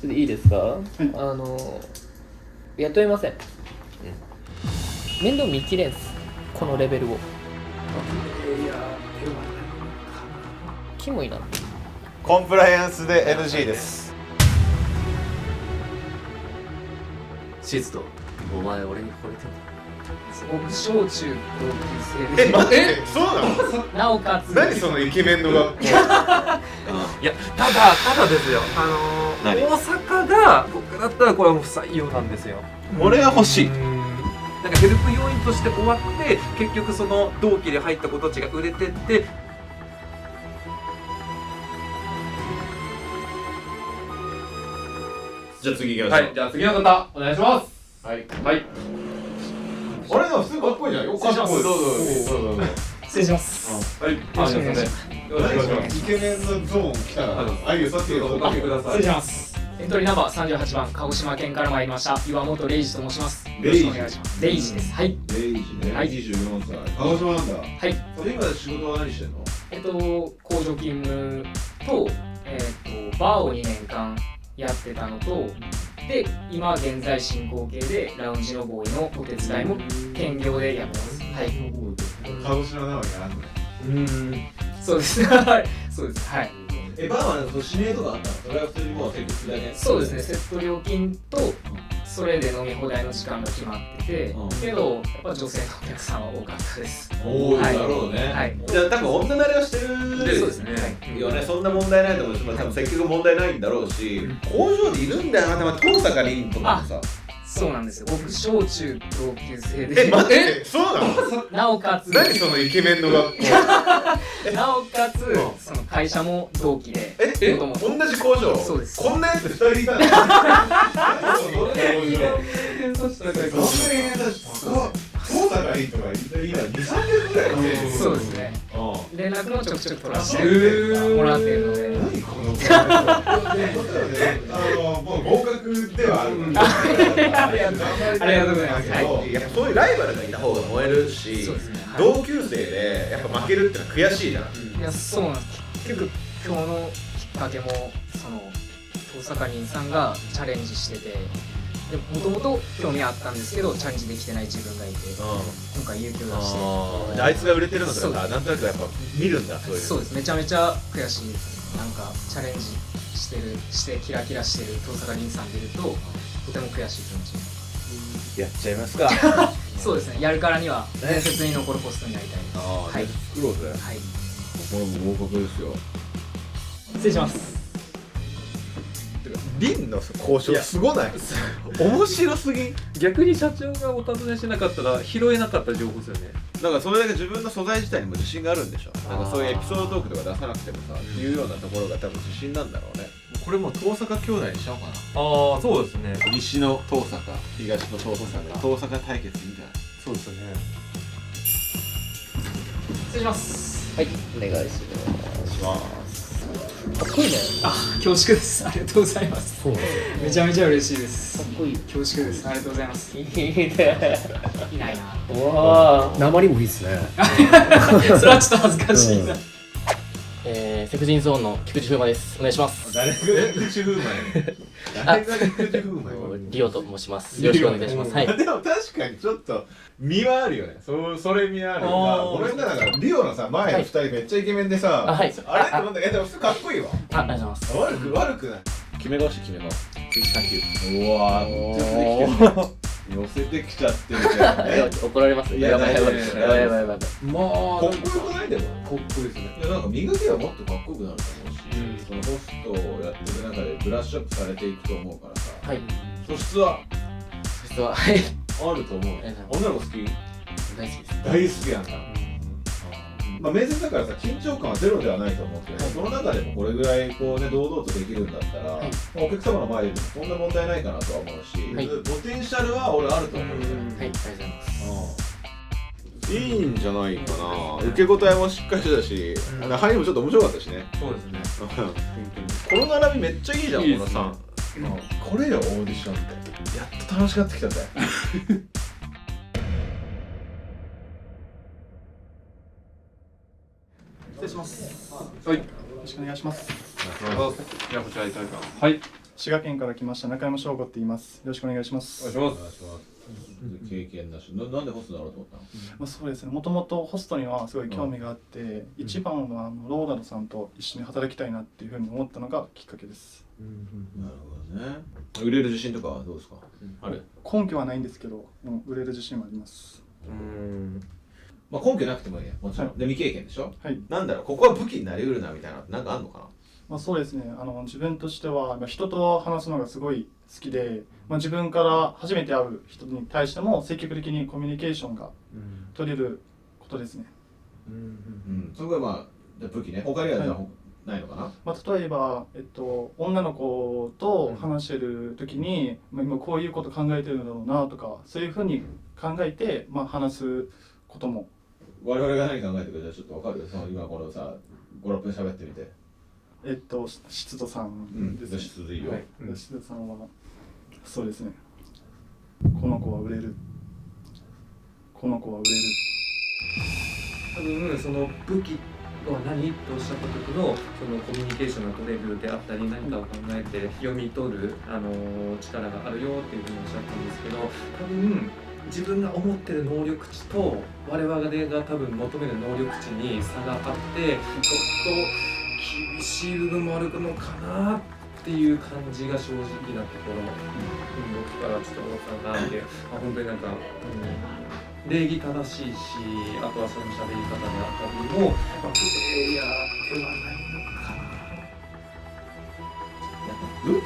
ちょっといいですか、雇えません、面倒見きれんす、このレベルを。キモいな。コンプライアンスで NG です。シズト、お前俺に惚れてんだ。僕小中同級生で。待って、そうなの？なおかつ何そのイケメンの学校。いや、ただですよ。大阪が僕だったらこれはもう不採用なんですよ。俺は欲しい。なんかヘルプ要員として終わって結局その同期で入った子たちが売れてって。じゃあ次行きましょう。はい、じゃあ次の方お願いします。はいはい。あれ普通かっこいいじゃん。よかっこいい。どうぞ。失礼します。はい、よろしくお願いします。よろしくお願いします。イケメンのゾーン来たら、あゆさっていうおかけください。失礼します。エントリーナンバー38番、鹿児島県から参りました岩本レイジと申します。よろしくお願いします。レイジです。はい。レイジね。はい24歳。鹿児島なんだ。はい。今仕事は何してんの？工場勤務とバーを2年間やってたのと、で今現在進行形でラウンジのボーイのお手伝いも兼業でやってます。はい。鹿児島なのにやらんのね。そうです。はい。そうです。はい。バーはね、指名とかあったの？それは普通にもうセットするだけ？そうですね。セット料金とそれで飲み放題の時間が決まってて、けどやっぱ女性のお客さんは多かったです。おー、なるほどね。はい。じゃあ多分女慣れはしてるそうですね。よね。そんな問題ないと思うし、多分接客問題ないんだろうし、工場でいるんだよな、多分遠坂凛とかもさ。そうなんですよ。僕小中同級生で。待って、そうなの？なおかつ。何そのイケメンの学校。なおかつその会社も同期で。同じ工場？そうです。こんなやつ2人いたの？遠坂凛とか今2、3年ぐらい。そうですね。連絡もちょくちょく取らせてもらっているので。何このもう合格ではある。ありがとうございます。やっぱそういうライバルがいた方が燃えるし、同級生でやっぱ負けるってのは悔しいじゃん。いや、そうなんです。結局今日のきっかけもその遠坂凛さんがチャレンジしてて、もともと興味あったんですけどチャレンジできてない自分がいて、今回勇気を出して。あいつが売れてるのとかなんとなくやっぱ見るんだ。そうです。めちゃめちゃ悔しいです。なんかチャレンジしてキラキラしてる遠坂凛さん見るととても悔しい気持ち。やっちゃいますか。そうですね。やるからには伝説に残るポストになりたい。はい。作ろうぜ。はい。これも合格ですよ。失礼します。凛の交渉すごない？面白すぎん。逆に社長がお尋ねしなかったら拾えなかった情報ですよね。だからそれだけ自分の素材自体にも自信があるんでしょ。なんかそういうエピソードトークとか出さなくてもさ、っていうようなところが多分自信なんだろうね。これもう遠坂兄弟にしちゃおうかな。ああ、そうですね。西の遠坂、東の遠坂、遠坂対決みたいな。そうですね。失礼します。はい、お願いします。かっこいいね。恐縮です。ありがとうございます。そうめちゃめちゃ嬉しいです。かっこいい。恐縮です。ありがとうございます。いいね。いないな。わあ、訛りもいいですね。それはちょっと恥ずかしいな。セクジンゾーンの菊池風磨です。お願いします。誰が菊池風磨や。誰が菊池風磨や。リオと申します。よろしくお願いします。はい。でも確かにちょっと見はあるよね。それ見はあるよ。ごめんな、なんかリオのさ前の2人めっちゃイケメンでさ、あれって思ったけど普通かっこいいわ。ありがとうございます。悪くない。決め顔して決め顔。サンキュうわー、めっちゃ寄せてきちゃってるじゃん。ー。怒られます。やばい。まあかっこよくないでも。かっこいいですね。いやなんか磨きはもっとかっこよくなると思うし、そのホストをやってる中でブラッシュアップされていくと思うからさ。はい。素質は実ははい。あると思う。女の子好き？大好きです。大好きやんか。まあ面接だからさ緊張感はゼロではないと思うけど、その中でもこれぐらいこうね堂々とできるんだったら、お客様の前でもそんな問題ないかなとは思うし、ポテンシャルは俺あると思うんですよ。はい、ありがとうございます。いいんじゃないかな。受け答えもしっかりしてたし、入りもちょっと面白かったしね。そうですね。この並びめっちゃいいじゃん、このさん。これよオーディションって。やっと楽しくなってきたぜ。失礼します。はい。よろしくお願いします。じゃあこちらいただきます。はい。滋賀県から来ました中山翔吾って言います。よろしくお願いします。お願いします。経験なし。なんでホストだろうと思ったの？まあそうですね。もともとホストにはすごい興味があって、一番はローダルさんと一緒に働きたいなっていうふうに思ったのがきっかけです。なるほどね。売れる自信とかはどうですか？ある？根拠はないんですけど、売れる自信はあります。まあ根拠なくてもいいや、もちろん。で未経験でしょ？はい。なんだろう、ここは武器になりうるなみたいななんかあんのかな？まあそうですね。自分としては人と話すのがすごい好きで、自分から初めて会う人に対しても積極的にコミュニケーションが取れることですね。そこがまあ武器ね。他にはじゃあないのかな？例えば、女の子と話してる時に、今こういうこと考えてるんだろうなとか、そういうふうに考えて、話すことも。我々が何考えてるかじゃあちょっと分かる？今このさ、5、6分喋ってみて。湿度さんですね。湿度いいよ。湿度さんは、そうですね。この子は売れる。この子は売れる。多分その武器は何とおっしゃった時のそのコミュニケーションが取れるであったり、何かを考えて読み取る力があるよっていうふうにおっしゃったんですけど、多分自分が思ってる能力値と我々が多分求める能力値に差があって、ちょっと厳しい部分もあるのかなっていう感じが正直なところ、僕からちょっと思ったなって、本当になんか、礼儀正しいし、あとはその喋り方であったりも、プレイヤーではないのかな。武器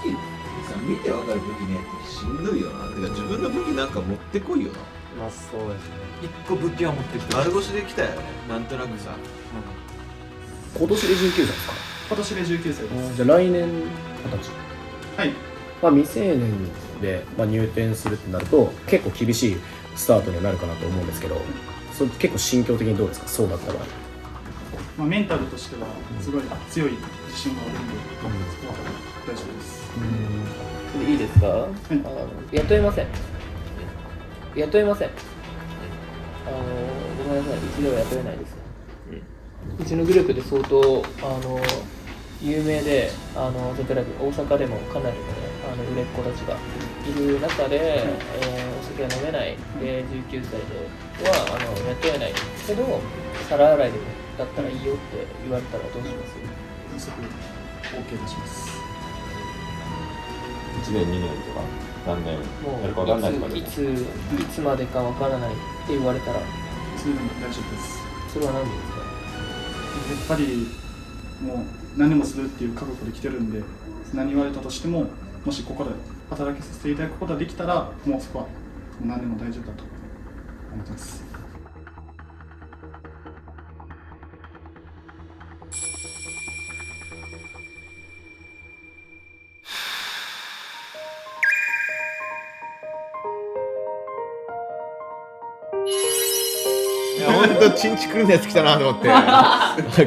さ、見てわかる武器ねってしんどいよな。てか自分の武器なんか持ってこいよな。まあそうですね。一個武器は持ってきて丸腰で来たよね、なんとなくさ。今年で19歳ですか？今年で19歳です。じゃあ来年20歳。はい。未成年で、入店するってなると結構厳しいスタートにはなるかなと思うんですけど、それ結構心境的にどうですか？そうだった場合。メンタルとしてはすごい強い自信があるんで、そこは大丈夫です。それいいですか？雇えません。雇えません。ごめんなさい、うちでは雇えないです。うちのグループで相当有名で、例えば大阪でもかなりのね、売れっ子たちがいる中で、お酒が飲めないで19歳では雇えないけど、皿洗いでもだったらいいよって言われたらどうします？即 OK 出します。1年2年とか何年やるか分かんないとかでいつまでか分からないって言われたらそれでも大丈夫です。それは何でですか？やっぱりもう何もするっていう覚悟で来てるんで、何言われたとしても、もしここで働きさせていただくことができたら、もうそこはもう何でも大丈夫だと思ってます。ほんとチンチクルなやつ来たなと思って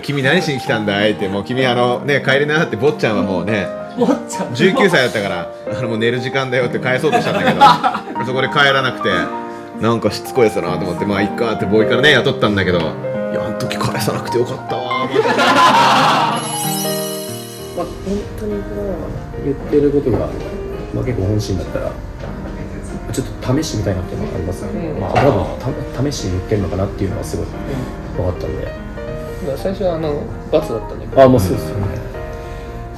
君何しに来たんだいって、もう君帰りなって坊ちゃんはもうね19歳だったからもう寝る時間だよって返そうとしたんだけどそこで帰らなくて、なんかしつこいやつだなと思って、まあいっかってボーイからね雇ったんだけど、いやあの時返さなくてよかったわマジで本当に言ってることが、結構本心だったらちょっと試してみたいなっていうのがありますね。多分試して言ってるのかなっていうのはすごい分かったんで、最初は×だったんで、もうそうですよね。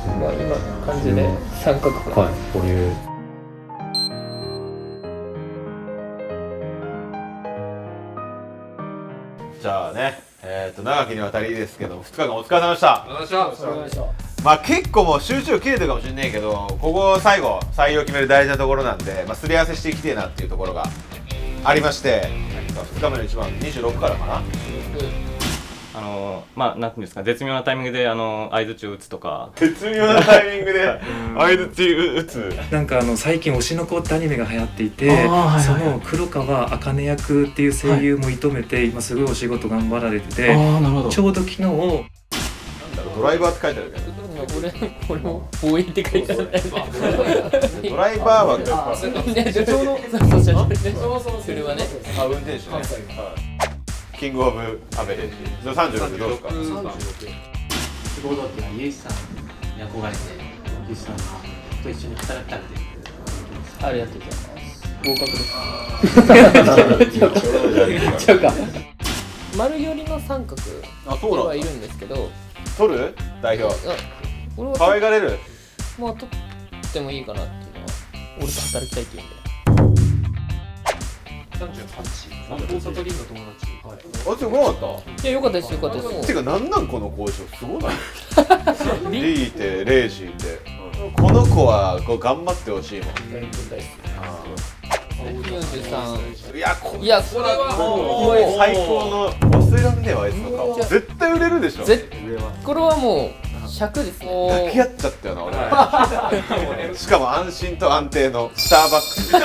今感じで三角か、こういうじゃあね、長きにわたりですけど2日間お疲れ様でした。お疲れ様でした。結構もう集中力切れてるかもしれないけど、ここ最後採用決める大事なところなんで、すり合わせしていきてえなっていうところがありまして、2日目の一番26からかな。なんていうんですか、絶妙なタイミングで相槌を打つとか。絶妙なタイミングで相槌打つ。なんか最近推しの子ってアニメが流行っていて、その黒川茜役っていう声優も射止めて、今すごいお仕事頑張られてて、ちょうど昨日ドライバーって書いてあるけど。俺も応援って書いてあるんだよね。ドライバーは社長の車ね。運転手ね。キングオブアベレージ。36でどうですか？すごいだってイエスさんに憧れて、イエスさんがと一緒に働きたくて。ありがとうございます。合格です。違うか。丸寄りの三角ではいるんですけど。取る代表。俺は可愛がれる。まあ取ってもいいかなっていうのは、俺と働きたいっていうんで。38、大阪リンの友達。あ、強くなかった？いや、よかったですよかったです。てか、なんこの交渉すごない？リーて、レイジーて、この子はこう頑張ってほしいもん。43。いや、これはもう最高の忘れらんねえわ、あいつの顔。絶対売れるでしょ。これはもう100ですね。抱き合っちゃったよな、俺。しかも安心と安定のスターバックス。スタ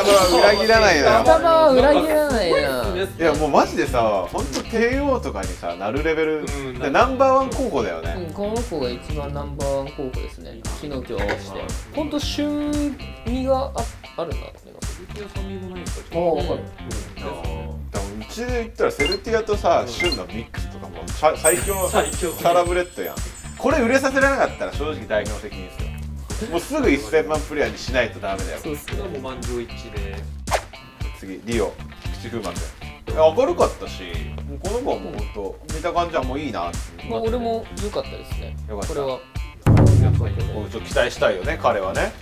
バは裏切らないな。スタバは裏切らないな。いやもうマジでさ、本当帝王とかにさなるレベル、ナンバーワン候補だよね。この子が一番ナンバーワン候補ですね。昨日今日合わせて。本当旬味があるなっていうの。酸味もないですか？わかる。うちで言ったらセルティアとさ、旬のミックスとかも最強サラブレッドやん。これ売れさせられなかったら正直代表の責任ですよ。もうすぐ1000万プレイヤーにしないとダメだよ。そうっすね。もう満場一致で。次リオ口風巻く。明るかったし、この子はもう本当見た感じはもういいなって。まあ俺も良かったですね。よかった。これはちょっと期待したいよね、彼はね。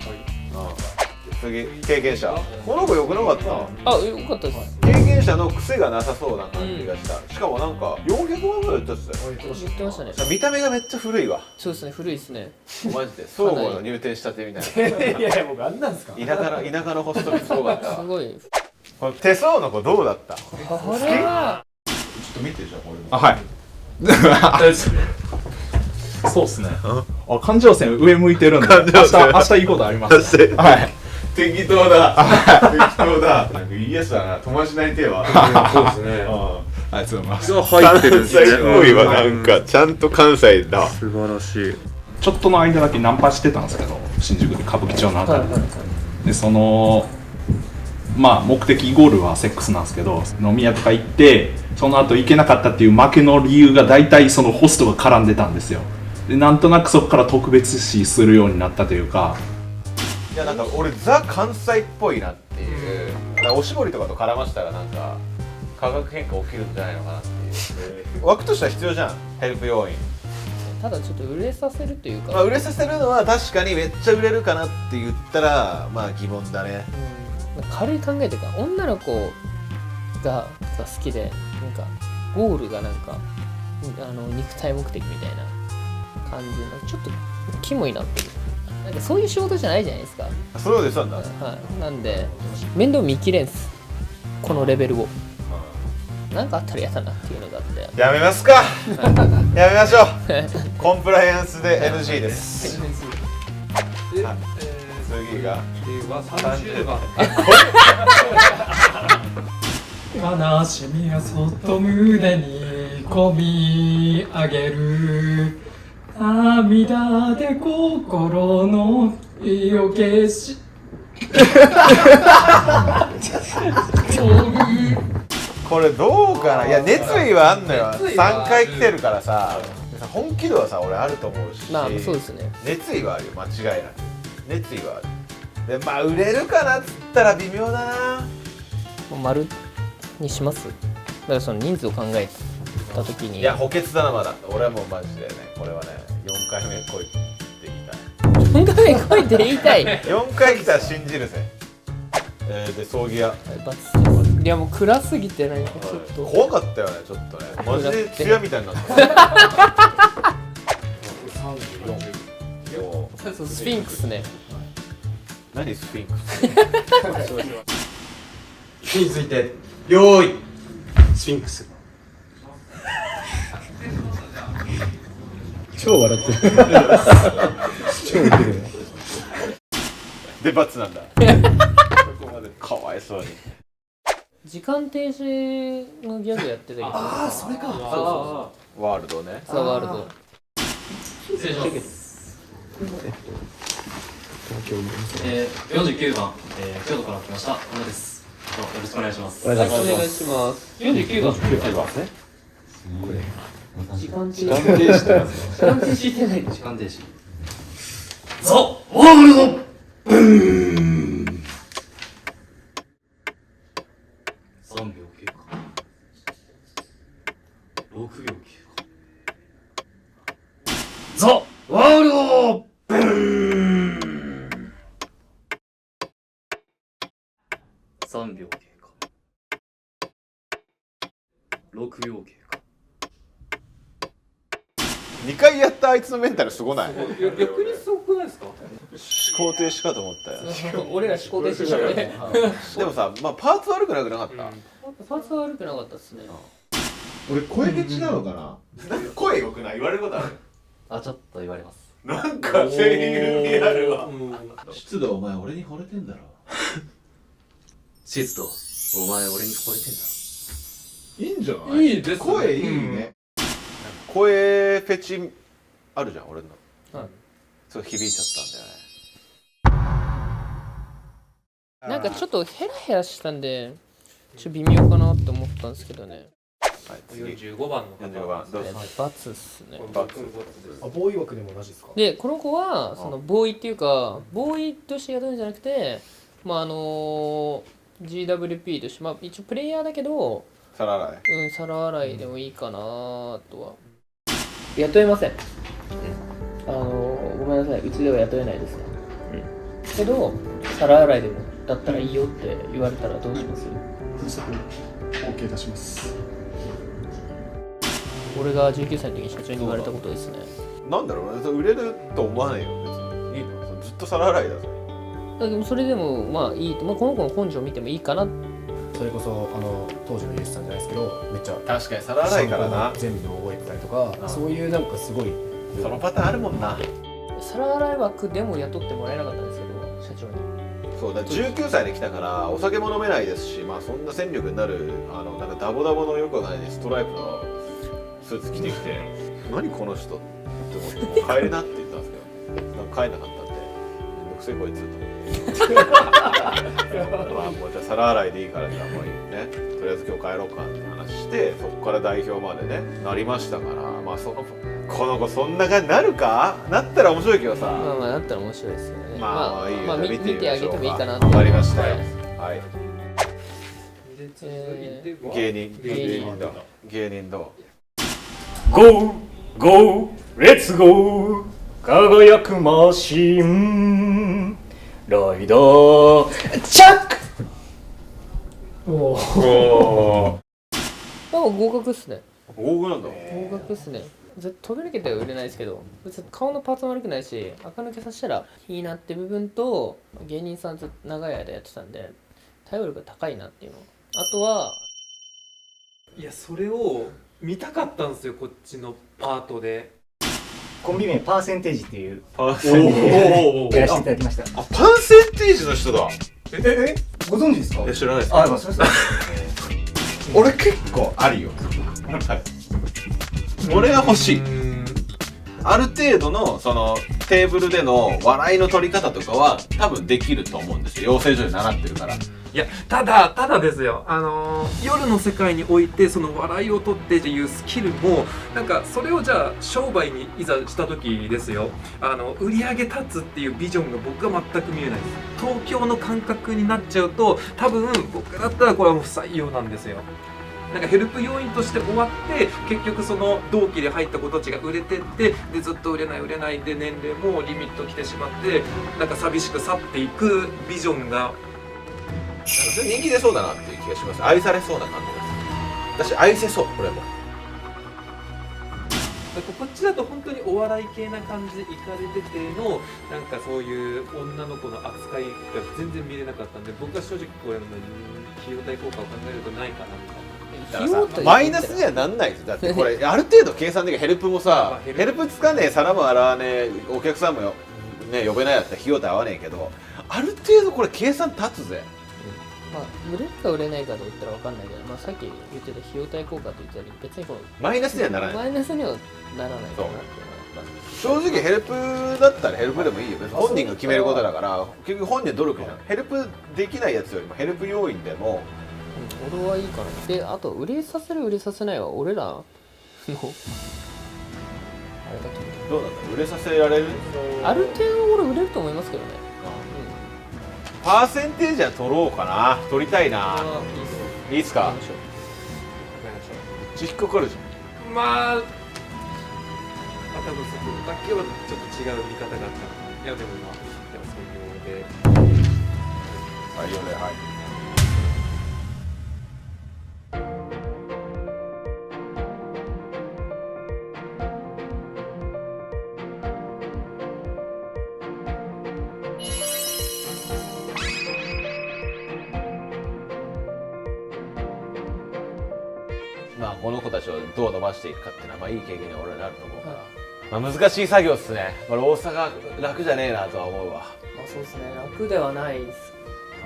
次経験者。この子良くなかった？あ、良かったです。経験者の癖がなさそうな感じがした。しかもなんか400万ぐらい売ったっすよ。言ってましたね。見た目がめっちゃ古いわ。そうですね、古いですね。マジで総合の入店したてみたいな。いやいや、僕あんなんですか？田舎のホストにすごかった。すごい。これ手相の子どうだった？これはちょっと見てじゃあこれ。あ、はい。そうっすね。あ、環状線上向いてるんで。明日いいことあります。はい。適当だ。適当だ。なんかイエスだな。友達になりてえわ。そうですね。ありがとうございます。入ってるんですね。すごいわ、なんかちゃんと関西だ。素晴らしい。ちょっとの間だけナンパしてたんですけど、新宿で歌舞伎町のあたりで、そのまあ目的イコールはセックスなんですけど、飲み屋とか行ってその後行けなかったっていう負けの理由が大体そのホストが絡んでたんですよ。でなんとなくそこから特別視するようになったというか。いやなんか俺ザ関西っぽいなっていう。おしぼりとかと絡ましたらなんか化学変化起きるんじゃないのかなっていう。枠としては必要じゃん、ヘルプ要員。ただちょっと売れさせるというか、まあ売れさせるのは確かにめっちゃ売れるかなって言ったらまあ疑問だね。軽い考えというか、女の子が好きでなんかゴールがなんか肉体目的みたいな感じのちょっとキモいなっていう。なんかそういう仕事じゃないじゃないですか。そうですなんだ。はい。なんで面倒見きれんす、このレベルを。なんかあったら嫌だなっていうのがあって。やめますか。やめましょう。コンプライアンスで NG です。次が30番。悲しみがそっと胸に込み上げる、涙で心の意を消しこれどうかな。いや熱意はあんのよ。3回来てるからさ、本気度はさ俺あると思うし、まあそうですね。熱意はあるよ、間違いなく。熱意はある。でまあ売れるかなっつったら微妙だな。もう丸にします。だからその人数を考えた時に。いや補欠だなまだ。俺はもうマジでね、これはね4回目来いって言いたい。4回目来いって言いたい。4回来たら信じるぜ。で葬儀屋。いやもう暗すぎてなんかちょっと怖かったよね、ちょっとね。マジで艶みたいになった。そうスフィンクスね。何スフィンクス。について用意スフィンクス。超笑ってる。超ウケる。で罰なんだ。そこまでかわいそうに。時間停止のギャグやってたけど。ああそれか。ワールドね。ザワールド。失礼します。49番、京都から来ました小野です。よろしくお願いします。お願いします。49番。49番ね。これ時間停止。時間停止してますね。時間停止してない。時間停止。ザ・ワールドブーン。3秒経過。6秒経過。ザ・ワールドブーン。3秒経過。6秒経過。2回やったあいつのメンタルすごない？逆にすごくないですか？思考停止かと思ったよ。俺ら思考停止したね。でもさ、まあパーツ悪くなかった。パーツは悪くなかったっすね。俺声ゲチなのかな。なんか声良くない？言われることある？あ、ちょっと言われます。なんか声優にあるわ。湿度お前俺に惚れてんだろ。湿度お前俺に惚れてんだ。いいんじゃない？いいですね。声いいね。声フェチあるじゃん俺の。はい。そう響いちゃったんだよね。なんかちょっとヘラヘラしたんで、ちょっと微妙かなって思ったんですけどね。はい、次45番の45番どうぞ。バツっすね。バツ。あ、ボーイ枠でも同じですか？で、この子はそのボーイっていうか、ボーイとしてやるんじゃなくて、まあGWP として、まあ一応プレイヤーだけど、皿洗い。皿洗いでもいいかなとは。雇えません。ごめんなさい、うちでは雇えないですね。けど、皿洗いでもだったらいいよって言われたらどうします？風速 OK 出します。俺が19歳の時に社長に言われたことですね。なんだろうね、売れると思わないよ別に。いいの？ずっと皿洗いだぜ。でもそれでもまあいいと、まあ、この子の根性を見てもいいかな。それこそ当時のユースさんじゃないですけど、めっちゃ確かに皿洗いからな。全部覚えてたりとか、そういうなんかすごいそのパターンあるもんな。皿洗い枠でも雇ってもらえなかったんですけど、社長に。そうだ、19歳で来たからお酒も飲めないですし、まあそんな戦力になるなんかダボダボのよくないストライプのスーツ着てきて何この人って思ってもう帰れなって言ったんですけど、なんか帰んなかったんでめんどくせえこいつと思ってまあもうじゃあ皿洗いでいいからじゃあもういいね、とりあえず今日帰ろうかって話して、そこから代表までねなりましたから、まあこの子そんな感じになるかなったら面白いけどさ、まあまあなったら面白いですよね。まあいいよ、まあ、見てあげてもいいかなと。わかりましたよ。はい。芸人どう？ゴーゴーレッツゴー輝くマシンライダーチャック。おお。合格っすね。合格なんだ。合格っすね。飛び抜けては売れないですけど、別に顔のパーツも悪くないし、垢抜けさせたらいいなって部分と、芸人さんと長い間やってたんで対応力が高いなっていうの。あとはいや、それを見たかったんですよ、こっちのパートで。コンビ名パーセンテージっていうパーセンテージやらせていただきました。あ、パーセンテージの人だ。ご存知ですか？知らないです。あ、まあそれ俺結構あるよ。俺は欲しい。ある程度のそのテーブルでの笑いの取り方とかは多分できると思うんですよ。養成所で習ってるから。いや、ただですよ、夜の世界においてその笑いを取ってっていうスキルもなんかそれをじゃあ商売にいざした時ですよ、売り上げ立つっていうビジョンが僕は全く見えないです。東京の感覚になっちゃうと多分僕だったらこれはもう不採用なんですよ。なんかヘルプ要員として終わって結局その同期で入った子たちが売れてってでずっと売れないで年齢もリミット来てしまってなんか寂しく去っていくビジョンがなんかそれ人気出そうだなっていう気がします。愛されそうな感じです。私愛せそう、これも。こっちだと本当にお笑い系な感じで行かれててのなんかそういう女の子の扱いが全然見れなかったんで、僕は正直これ費用対効果を考えるとないかなみたいな。だからさマイナスにはなんないですよ。だってこれある程度計算できるヘルプもさヘルプつかねえ、皿も洗わねえ、お客さんもね呼べないやったら費用対合わねえけど、ある程度これ計算立つぜ。まあ売れるか売れないかと言ったら分かんないけど、まあさっき言ってた費用対効果と言ったり別にこのマイナスにはならない。マイナスにはならないかなっていうのは正直ヘルプだったらヘルプでもいいよ。別に本人が決めることだから結局本人努力じゃん。ヘルプできないやつよりもヘルプ要員でも俺はいいかな。で、あと売れさせる売れさせないは俺らのあれだと思う。どうなんだ売れさせられる？ある程度俺売れると思いますけどね。パーセンテージは取ろうかな。取りたいな。いいっすか？めっちゃ引っかかるじゃん。まあ多分そこだけはちょっと違う見方があった。いやでもまあでも採用ではい。まあこの子たちをどう伸ばしていくかっていうのはまあいい経験に俺はなると思うから、まあ難しい作業っすね。これ大阪楽じゃねえなとは思うわ。まあそうですね、楽ではないです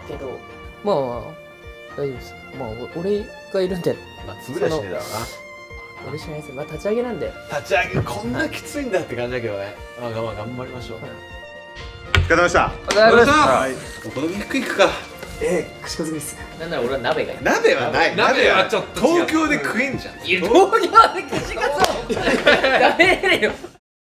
けど、まあ大丈夫です。まあ俺がいるんで、まあ潰れはしねえだろうな。俺しないです。まあ立ち上げなんで。立ち上げこんなきついんだって感じだけどね。まあ頑張りましょう。お疲れ様でした。お疲れ様でした。はい。この肉行くか。串カツです。なんなら俺は鍋がいい。鍋はない。鍋はちょっと東京で食えんじゃん。東京で串カツを食べれるよ。